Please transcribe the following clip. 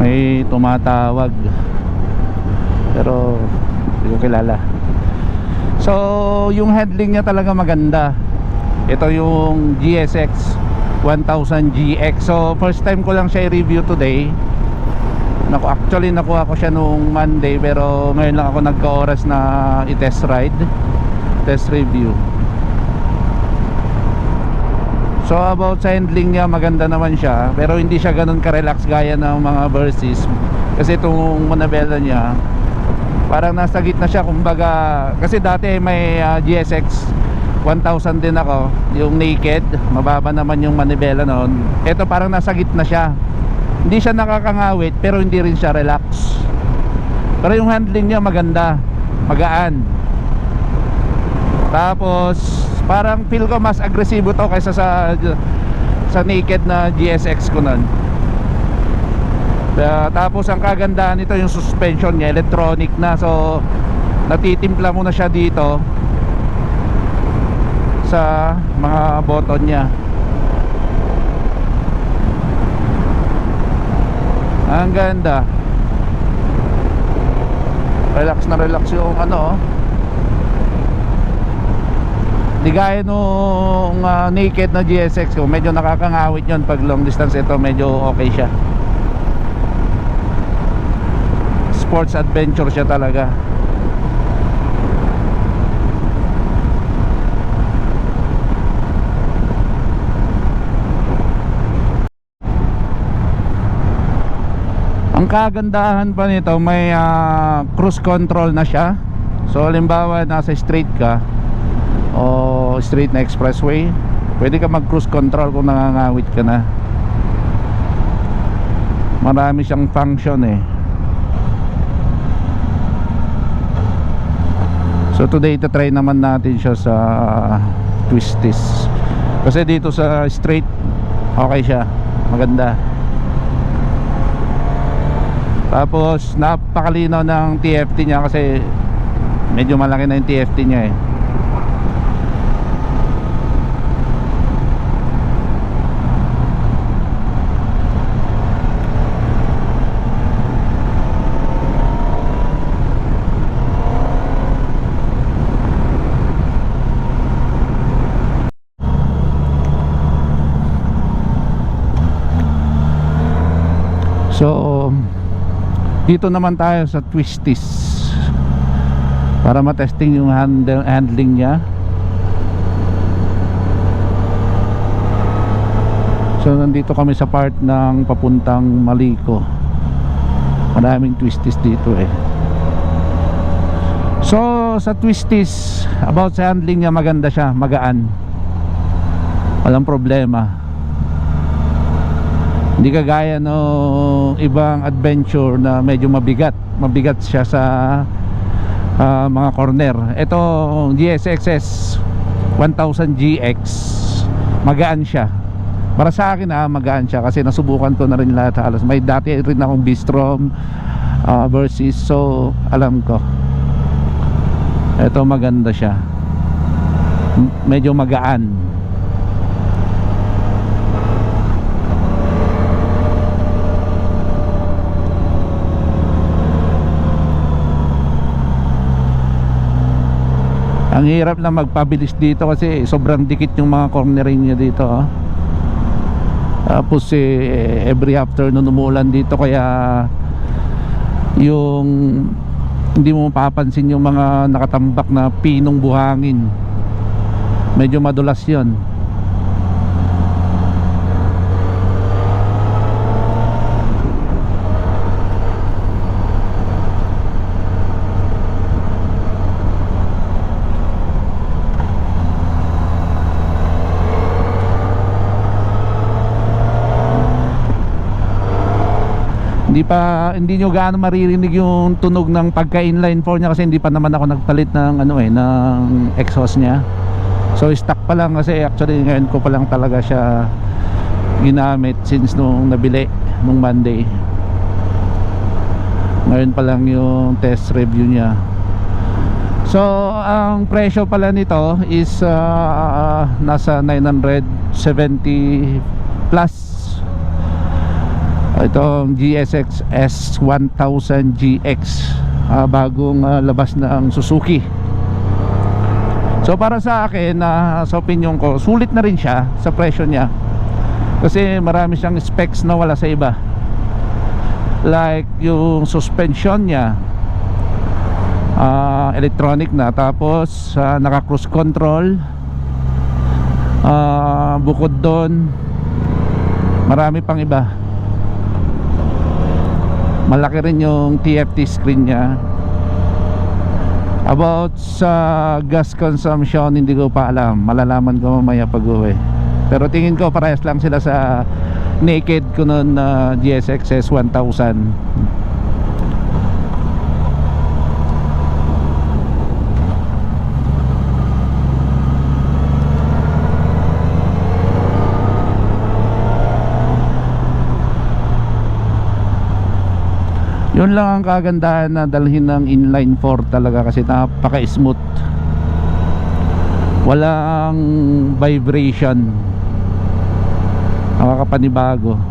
May tumatawag pero hindi ko kilala. So yung handling niya talaga maganda. Ito yung GSX 1000 GX. So first time ko lang siya i-review today. Actually nakuha ko siya nung Monday, pero ngayon lang ako nagka-oras na i-test ride, test review. So about sa handling niya, maganda naman siya, pero hindi siya ganun ka-relax gaya ng mga Versys. Kasi itong Manabela niya parang nasa gitna siya, kumbaga. Kasi dati may GSX 1000 din ako, yung naked, mababa naman yung Manibela noon. Ito parang nasa gitna siya, hindi siya nakakangawit pero hindi rin siya relax. Pero yung handling niya maganda, magaan. Tapos parang feel ko mas agresibo to kaysa sa naked na GSX ko nun. Tapos ang kagandahan nito, yung suspension niya electronic na, so natitimpla mo na siya dito sa mga button niya. Ang ganda, relax na relax yung ano. Di gaya nung naked na GSX ko, medyo nakakangawit yun pag long distance. Ito medyo okay siya, sports adventure siya talaga. Ang kagandahan pa nito, may cruise control na siya. So halimbawa nasa straight ka o straight na expressway, pwede ka mag cruise control kung nangangawit ka na. Marami siyang function eh. So today try naman natin siya sa twisties, kasi dito sa straight okay siya, maganda. Tapos napakalinaw ng TFT niya, kasi medyo malaki na yung TFT niya eh. So dito naman tayo sa twisties para matesting yung handling niya. So nandito kami sa part ng papuntang Maliko. Maraming twisties dito eh. So sa twisties, about sa handling niya, maganda siya, magaan, walang problema. Hindi kagaya no ibang adventure na medyo mabigat siya sa mga corner. Ito GSX 1000 GX, magaan siya. Para sa akin magaan siya, kasi nasubukan ko na rin lahat halos. May dati rin akong Bistrom Versys, so alam ko. Ito maganda siya, medyo magaan. Ang hirap na magpabilis dito kasi sobrang dikit yung mga cornering niya dito Tapos every afternoon umuulan dito, kaya yung hindi mo mapapansin yung mga nakatambak na pinong buhangin, medyo madulas yun. Hindi nyo gaano maririnig yung tunog ng pagka inline 4 niya, kasi hindi pa naman ako nagpalit ng ng exhaust niya. So stock pa lang, kasi actually ngayon ko pa lang talaga siya ginamit since nung nabili nung Monday. Ngayon pa lang yung test review niya. So ang presyo pala nito is nasa 970 plus. Itong GSX S1000 GX, bagong labas na ang Suzuki. So para sa akin, sa opinion ko, sulit na rin siya sa presyo niya, kasi marami siyang specs na wala sa iba. Like yung suspension niya, electronic na, tapos naka cruise control. Bukod doon, marami pang iba. Malaki rin yung TFT screen niya. About sa gas consumption, hindi ko pa alam. Malalaman ko mamaya pag uwi. Pero tingin ko parehas lang sila sa naked ko noon na GSX S1000. Yun lang ang kagandahan na dalhin ng inline 4 talaga, kasi napaka smooth. Walang vibration, nakakapanibago.